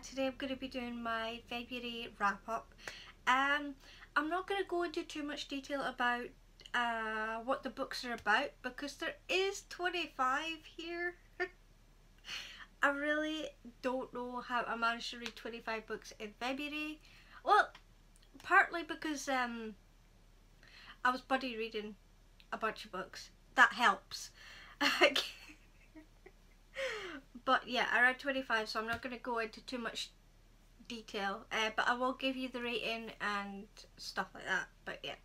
Today I'm going to be doing my February wrap up. I'm not going to go into too much detail about what the books are about because there is 25 here. I really don't know how I managed to read 25 books in February. Well, partly because I was buddy reading a bunch of books. That helps. But yeah, around 25, so I'm not going to go into too much detail, but I will give you the rating and stuff like that. But yeah,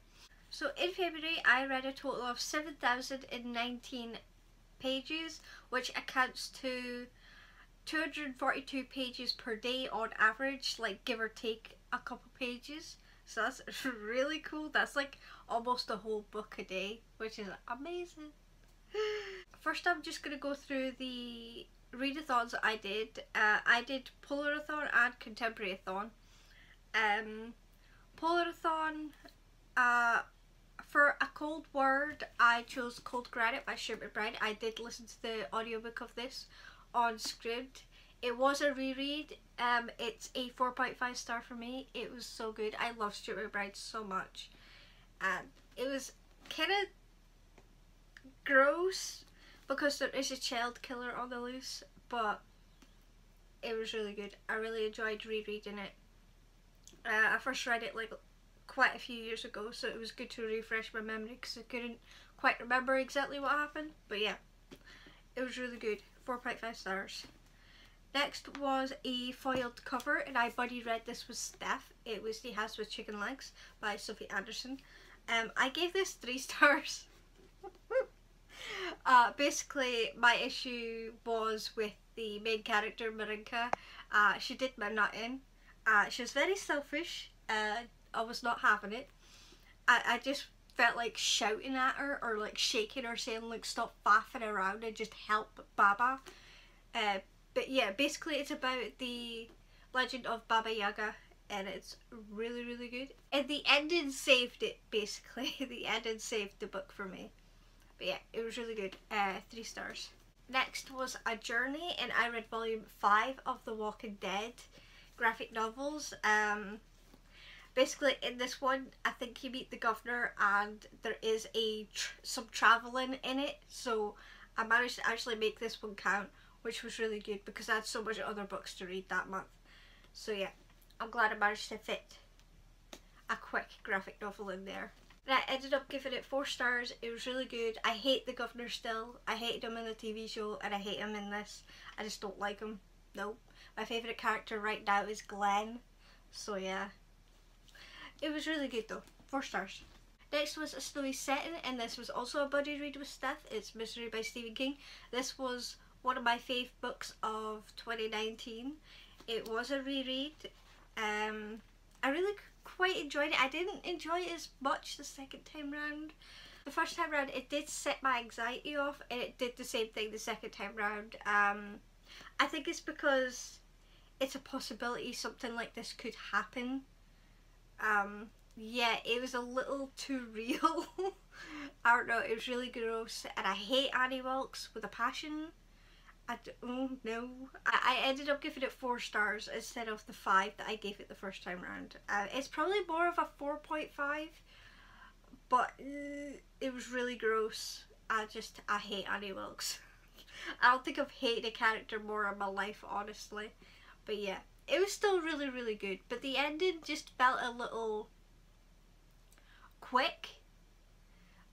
so in February I read a total of 7,019 pages, which accounts to 242 pages per day on average, like give or take a couple pages. So that's really cool. That's like almost a whole book a day, which is amazing. First, I'm just going to go through the readathons I did. I did Polarathon and Contemporaryathon. Polarathon, for A Cold Word, I chose Cold Granite by Stuart McBride. I did listen to the audiobook of this on Scribd. It was a reread. It's a 4.5 star for me. It was so good. I love Stuart McBride so much. And it was kind of gross because there is a child killer on the loose, but it was really good. I really enjoyed rereading it. I first read it like quite a few years ago, so it was good to refresh my memory because I couldn't quite remember exactly what happened. But yeah, it was really good. 4.5 stars. Next was a foiled cover, and I buddy read this with Steph. It was The House with Chicken Legs by Sophie Anderson. I gave this 3 stars. Basically, my issue was with the main character, Marinka. She did my nut in. She was very selfish. I was not having it. I just felt like shouting at her or like shaking her, saying like stop faffing around and just help Baba. But yeah, basically it's about the legend of Baba Yaga, and it's really, really good. And the ending saved it, basically. The ending saved the book for me. But yeah, it was really good. 3 stars. Next was A Journey, and I read volume 5 of The Walking Dead graphic novels. Basically in this one, I think you meet the governor and there is some travelling in it. So I managed to actually make this one count, which was really good because I had so much other books to read that month. So yeah, I'm glad I managed to fit a quick graphic novel in there. And I ended up giving it 4 stars. It was really good. I hate the governor still. I hated him in the TV show and I hate him in this. I just don't like him. No. My favourite character right now is Glenn. So yeah. It was really good though. 4 stars. Next was A Snowy Setting, and this was also a buddy read with Steph. It's Misery by Stephen King. This was one of my fave books of 2019. It was a reread. I really quite enjoyed it. I didn't enjoy it as much the second time round. The first time round it did set my anxiety off, and it did the same thing the second time round. I think it's because it's a possibility something like this could happen. Yeah, it was a little too real. I don't know, it was really gross, and I hate Annie Wilkes with a passion. Oh no. I ended up giving it 4 stars instead of the 5 that I gave it the first time round. It's probably more of a 4.5, but it was really gross. I hate Annie Wilkes. I don't think I've hated a character more in my life, honestly. But yeah, it was still really, really good. But the ending just felt a little quick.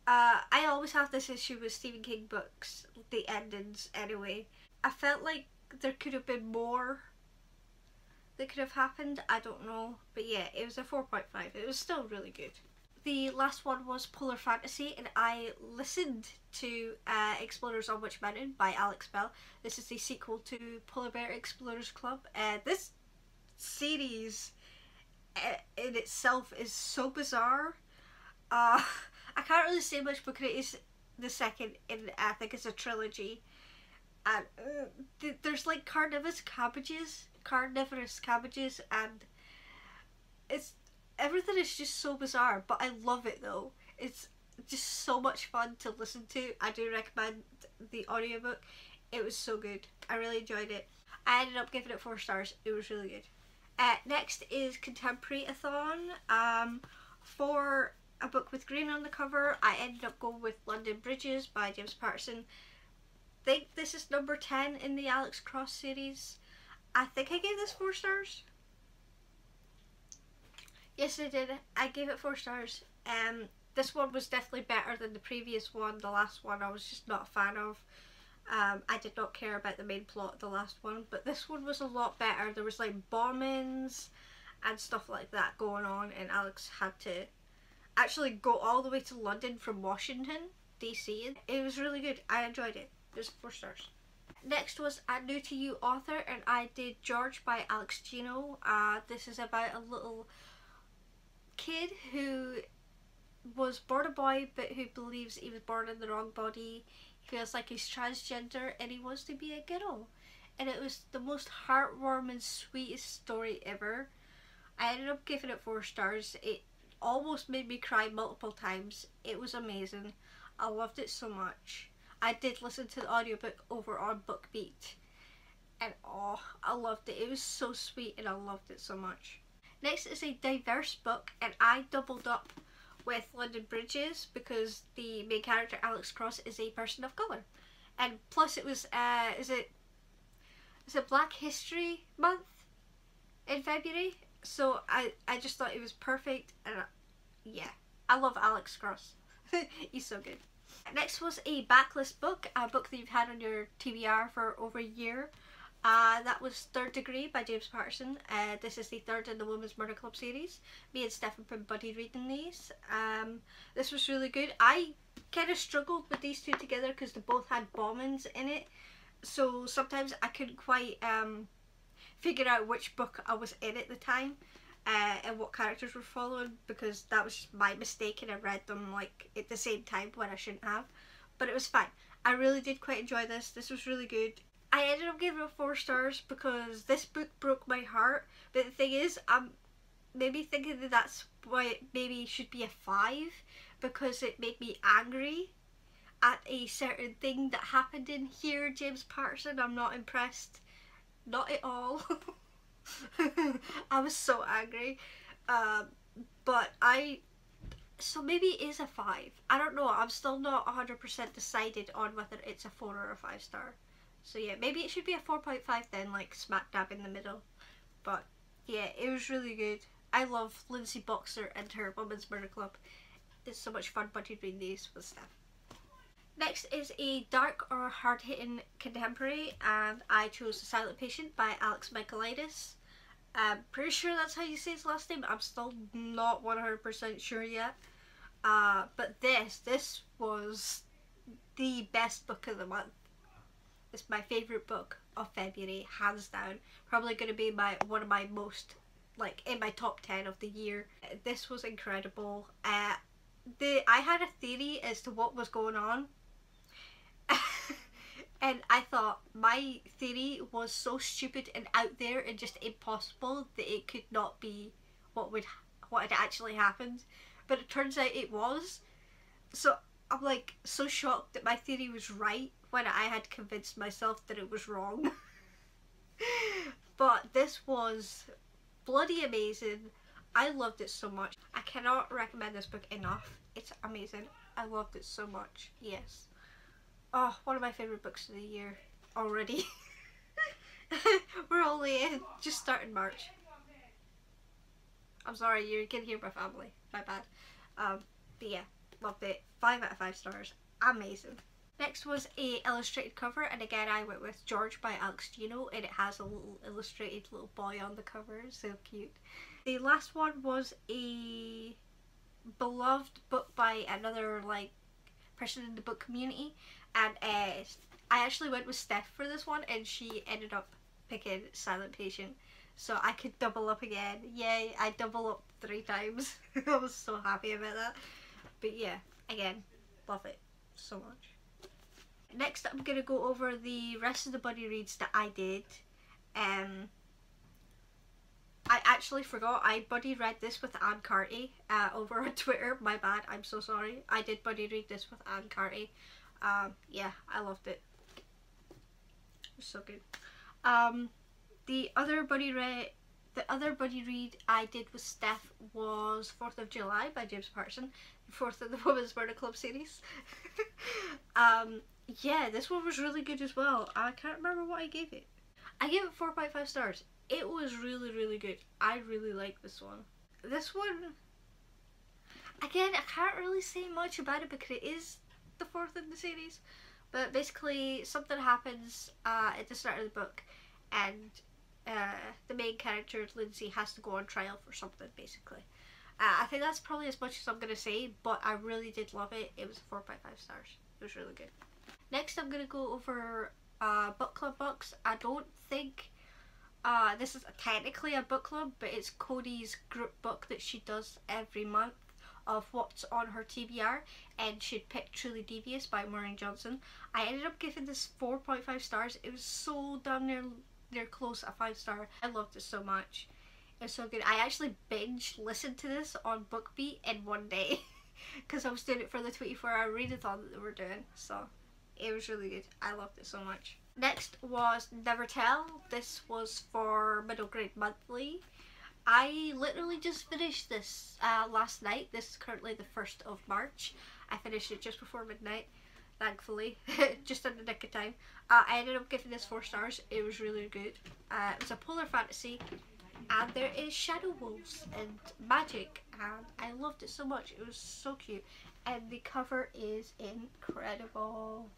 I always have this issue with Stephen King books, the endings anyway. I felt like there could have been more that could have happened. I don't know. But yeah, it was a 4.5. It was still really good. The last one was Polar Fantasy, and I listened to Explorers on Witch Mountain by Alex Bell. This is the sequel to Polar Bear Explorers Club. This series in itself is so bizarre. I can't really say much because it is the second in, I think it's a trilogy. And there's like carnivorous cabbages, and everything is just so bizarre, but I love it though. It's just so much fun to listen to. I do recommend the audiobook. It was so good. I really enjoyed it. I ended up giving it 4 stars. It was really good. Next is Contemporary-a-thon. For a book with green on the cover, I ended up going with London Bridges by James Patterson. I think this is number 10 in the Alex Cross series. I think I gave this 4 stars. Yes, I did. I gave it 4 stars. This one was definitely better than the previous one. The last one I was just not a fan of. I did not care about the main plot of the last one, but this one was a lot better. There was like bombings and stuff like that going on, and Alex had to actually go all the way to London from Washington DC. It was really good. I enjoyed it. It was 4 stars. Next was a new to you author, and I did George by Alex Gino. This is about a little kid who was born a boy but who believes he was born in the wrong body. He feels like he's transgender and he wants to be a girl. And it was the most heartwarming, sweetest story ever. I ended up giving it 4 stars. It almost made me cry multiple times. It was amazing. I loved it so much. I did listen to the audiobook over on BookBeat, and oh, I loved it. It was so sweet and I loved it so much. Next is a diverse book, and I doubled up with London Bridges because the main character, Alex Cross, is a person of colour. And plus it was, is it Black History Month in February? So I just thought it was perfect, and yeah, I love Alex Cross. He's so good. Next was a backlist book, a book that you've had on your TBR for over a year. That was Third Degree by James Patterson. This is the third in the Women's Murder Club series. Me and Steph have been buddy reading these. This was really good. I kind of struggled with these two together because they both had bombings in it. So sometimes I couldn't quite figure out which book I was in at the time. And what characters were following, because that was just my mistake and I read them like at the same time when I shouldn't have. But it was fine. I really did quite enjoy this. This was really good. I ended up giving it 4 stars because this book broke my heart. But the thing is, I'm maybe thinking that that's why it maybe should be a 5, because it made me angry at a certain thing that happened in here, James Patterson. I'm not impressed. Not at all. I was so angry, but so maybe it is a 5. I don't know. I'm still not 100% decided on whether it's a 4 or a 5 star. So yeah, maybe it should be a 4.5 then, like smack dab in the middle. But yeah, it was really good. I love Lindsay Boxer and her Women's Murder Club. It's so much fun buddy reading these with Steph. Next is a dark or hard-hitting contemporary, and I chose The Silent Patient by Alex Michaelides. I'm pretty sure that's how you say his last name. I'm still not 100% sure yet. But this was the best book of the month. It's my favourite book of February, hands down. Probably going to be one of my most, like, in my top 10 of the year. This was incredible. I had a theory as to what was going on. And I thought my theory was so stupid and out there and just impossible that it could not be what had actually happened. But it turns out it was. So I'm like so shocked that my theory was right when I had convinced myself that it was wrong. But this was bloody amazing. I loved it so much. I cannot recommend this book enough. It's amazing. I loved it so much. Yes. Oh, one of my favourite books of the year already. We're only just starting March. I'm sorry, you can hear my family. My bad. But yeah, loved it. 5 out of 5 stars. Amazing. Next was a illustrated cover, and again I went with George by Alex Gino, and it has a little illustrated little boy on the cover. So cute. The last one was a beloved book by another like person in the book community, and I actually went with Steph for this one, and she ended up picking Silent Patient, so I could double up again. Yay, I double up 3 times. I was so happy about that. But yeah, again, love it so much. Next I'm gonna go over the rest of the buddy reads that I did. I actually forgot, I buddy read this with Anne Carty over on Twitter. My bad, I'm so sorry. I did buddy read this with Anne Carty. Yeah, I loved it. It was so good. Um, the other buddy read I did with Steph was 4th of July by James Patterson, the fourth of the Women's Murder Club series. um, yeah, this one was really good as well. I can't remember what I gave it. I gave it 4.5 stars. It was really, really good. I really like this one. This one, again, I can't really say much about it because it is the fourth in the series. But basically, something happens at the start of the book, and the main character, Lindsay, has to go on trial for something, basically. I think that's probably as much as I'm going to say, but I really did love it. It was 4.5 stars. It was really good. Next, I'm going to go over book club books. I don't think this is technically a book club, but it's Cody's group book that she does every month of what's on her TBR, and she'd picked Truly Devious by Maureen Johnson. I ended up giving this 4.5 stars. It was so damn near close a 5 star. I loved it so much. It was so good. I actually binge listened to this on BookBeat in one day because I was doing it for the 24-hour readathon that they were doing. So it was really good. I loved it so much. Next was Never Tell. This was for Middle Grade Monthly. I literally just finished this last night. This is currently the 1st of March. I finished it just before midnight, thankfully, just in the nick of time. I ended up giving this 4 stars. It was really good. It was a polar fantasy, and there is shadow wolves and magic, and I loved it so much. It was so cute, and the cover is incredible.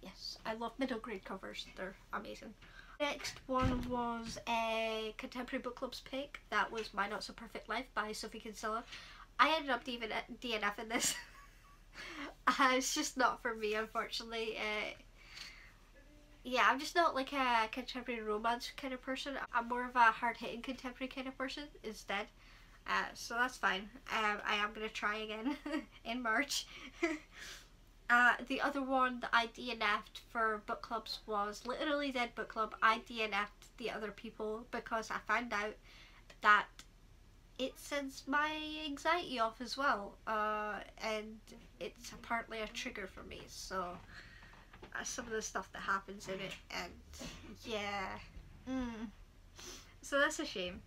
Yes, I love middle grade covers. They're amazing. Next one was a Contemporary Book Club's pick. That was My Not So Perfect Life by Sophie Kinsella. I ended up DNFing this. It's just not for me, unfortunately. Yeah, I'm just not like a contemporary romance kind of person. I'm more of a hard-hitting contemporary kind of person instead. So that's fine. I am going to try again in March. The other one that I DNF'd for book clubs was Literally Dead Book Club. I DNF'd the other people because I found out that it sends my anxiety off as well, and it's apparently a trigger for me, so some of the stuff that happens in it, and yeah, so that's a shame.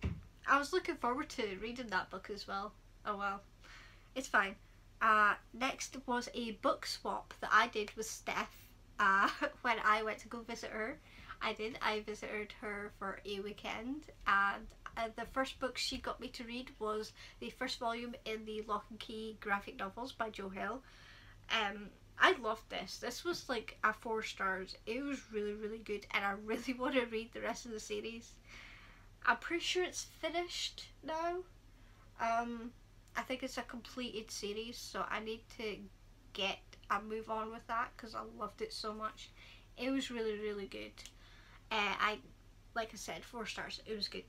I was looking forward to reading that book as well. Oh well, it's fine. Next was a book swap that I did with Steph when I went to go visit her. I visited her for a weekend, and the first book she got me to read was the first volume in the Lock and Key graphic novels by Joe Hill. I loved this. This was like a 4 stars. It was really, really good, and I really want to read the rest of the series. I'm pretty sure it's finished now. I think it's a completed series, so I need to get a move on with that because I loved it so much. It was really, really good. Like I said, 4 stars. It was good.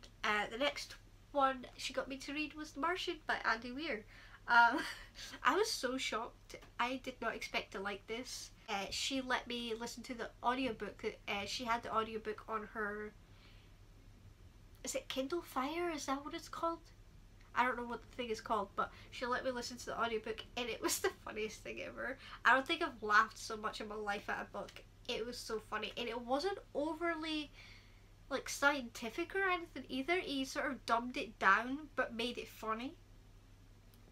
The next one she got me to read was The Martian by Andy Weir. I was so shocked. I did not expect to like this. She let me listen to the audiobook. She had the audiobook on her... Is it Kindle Fire? Is that what it's called? I don't know what the thing is called, but she let me listen to the audiobook, and it was the funniest thing ever. I don't think I've laughed so much in my life at a book. It was so funny, and it wasn't overly like scientific or anything either. He sort of dumbed it down but made it funny,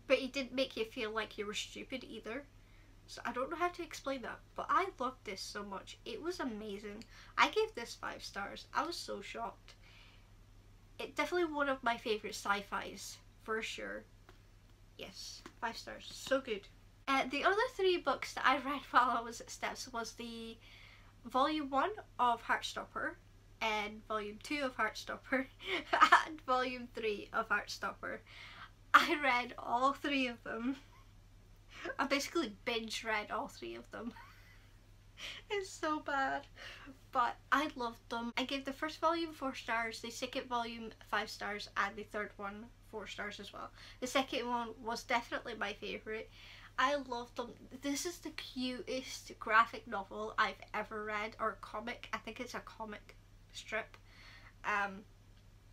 but he didn't make you feel like you were stupid either. So I don't know how to explain that, but I loved this so much. It was amazing. I gave this 5 stars. I was so shocked. It's definitely one of my favourite sci-fis, for sure. Yes, 5 stars. So good. The other 3 books that I read while I was at Steps was the Volume 1 of Heartstopper, and Volume 2 of Heartstopper, and Volume 3 of Heartstopper. I read all 3 of them. I basically binge read all 3 of them. It's so bad, but I loved them. I gave the first volume 4 stars, the second volume 5 stars, and the third one 4 stars as well. The second one was definitely my favourite. I loved them. This is the cutest graphic novel I've ever read, or comic. I think it's a comic strip.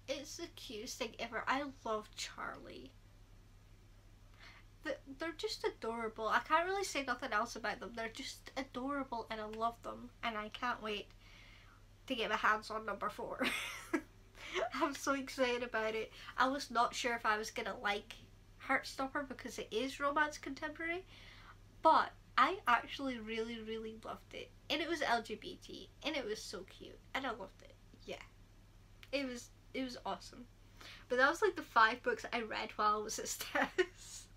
It's the cutest thing ever. I love Charlie. They're just adorable. I can't really say nothing else about them. They're just adorable, and I love them, and I can't wait to get my hands on number 4. I'm so excited about it. I was not sure if I was gonna like Heartstopper because it is romance contemporary, but I actually really, really loved it. And it was LGBT, and it was so cute, and I loved it. Yeah. It was awesome. But that was like the 5 books I read while I was at STES.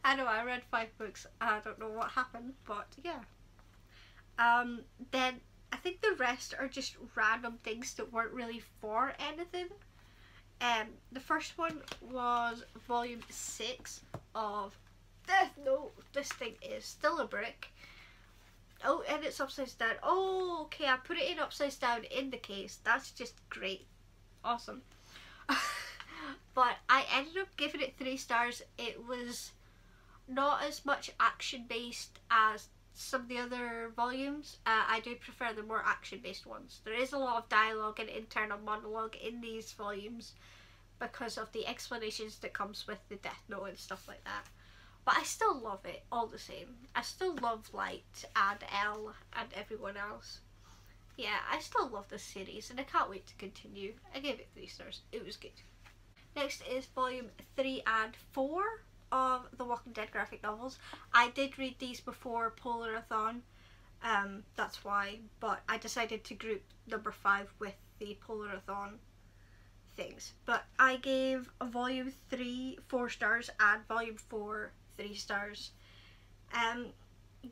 I know I read 5 books. I don't know what happened, but yeah. Then I think the rest are just random things that weren't really for anything. The first one was volume 6 of Death Note. This thing is still a brick. Oh, and it's upside down. Oh, okay, I put it in upside down in the case. That's just great. Awesome. But I ended up giving it 3 stars. It was not as much action based as some of the other volumes. I do prefer the more action based ones. There is a lot of dialogue and internal monologue in these volumes because of the explanations that comes with the Death Note and stuff like that. But I still love it all the same. I still love Light and Elle and everyone else. Yeah, I still love this series and I can't wait to continue. I gave it 3 stars. It was good. Next is volume 3 and 4 of the Walking Dead graphic novels. I did read these before Polarathon, that's why, but I decided to group number 5 with the Polarathon things. But I gave volume 3 4 stars and volume 4 3 stars.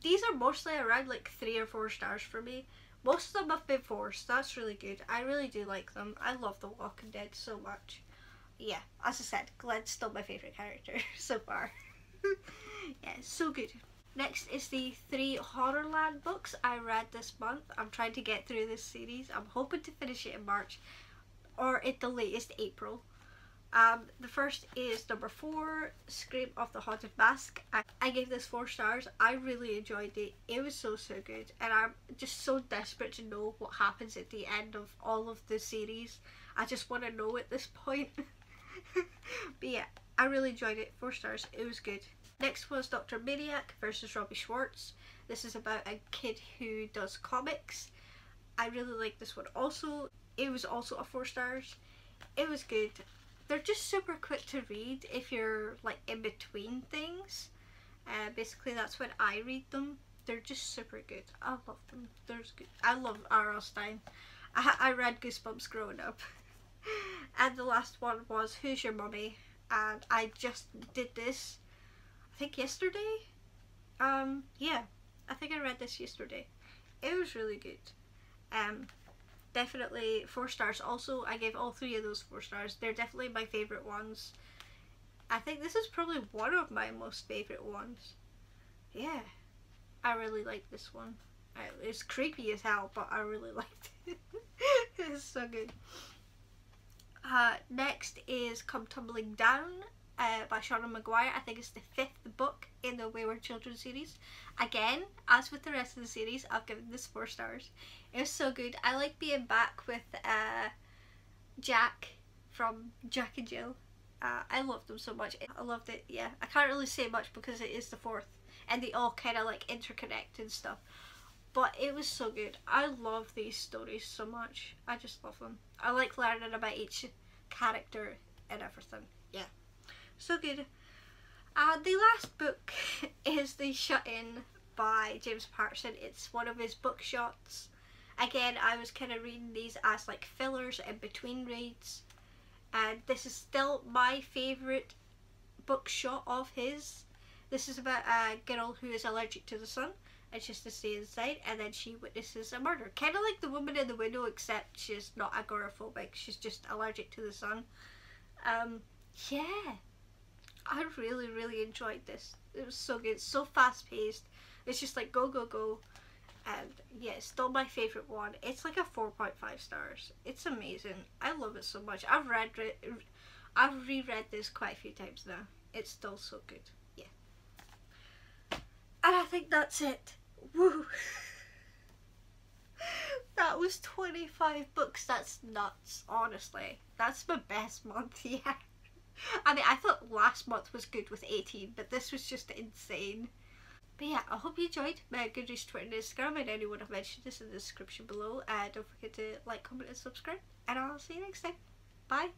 These are mostly around like 3 or 4 stars for me. Most of them have been 4, so that's really good. I really do like them. I love The Walking Dead so much. Yeah, as I said, Glenn's still my favourite character so far. Yeah, so good. Next is the 3 Horrorland books I read this month. I'm trying to get through this series. I'm hoping to finish it in March or at the latest April. The first is number 4, Scream of the Haunted Mask. I gave this 4 stars. I really enjoyed it. It was so good, and I'm just so desperate to know what happens at the end of all of the series. I just want to know at this point. But yeah, I really enjoyed it. 4 stars. It was good. Next was Dr. Maniac versus Robbie Schwartz. This is about a kid who does comics. I really like this one also. It was also a 4 stars. It was good. They're just super quick to read if you're like in between things. Basically that's when I read them. They're just super good. I love them. They're good. I love R.L. Stine. I read Goosebumps growing up. And the last one was Who's Your Mummy? And I just did this, I think yesterday? Yeah, I think I read this yesterday. It was really good. Definitely 4 stars also. I gave all 3 of those 4 stars. They're definitely my favourite ones. I think this is probably one of my most favourite ones. Yeah, I really like this one. It's creepy as hell, but I really liked it. It's so good. Next is Come Tumbling Down by Shauna Maguire. I think it's the 5th book in the Wayward Children series. Again, as with the rest of the series, I've given this 4 stars. It was so good. I like being back with Jack from Jack and Jill. I loved them so much. I loved it, yeah. I can't really say much because it is the 4th and they all kind of like interconnect and stuff. But it was so good. I love these stories so much. I just love them. I like learning about each character and everything. Yeah. So good. The last book is The Shut-In by James Patterson. It's one of his book shots. Again, I was kind of reading these as like fillers in between reads. And this is still my favourite book shot of his. This is about a girl who is allergic to the sun. And she has to stay inside, and then she witnesses a murder. Kind of like The Woman in the Window, except she's not agoraphobic. She's just allergic to the sun. Yeah. I really, really enjoyed this. It was so good. So fast paced. It's just like go, go, go. And yeah, it's still my favourite one. It's like a 4.5 stars. It's amazing. I love it so much. I've reread this quite a few times now. It's still so good. Yeah. And I think that's it. Woo! That was 25 books. That's nuts, honestly. That's my best month yet. I mean, I thought last month was good with 18, but this was just insane. But yeah, I hope you enjoyed my Goodreads, Twitter and Instagram. I know anyone, I've mentioned this in the description below. Don't forget to like, comment and subscribe. And I'll see you next time. Bye.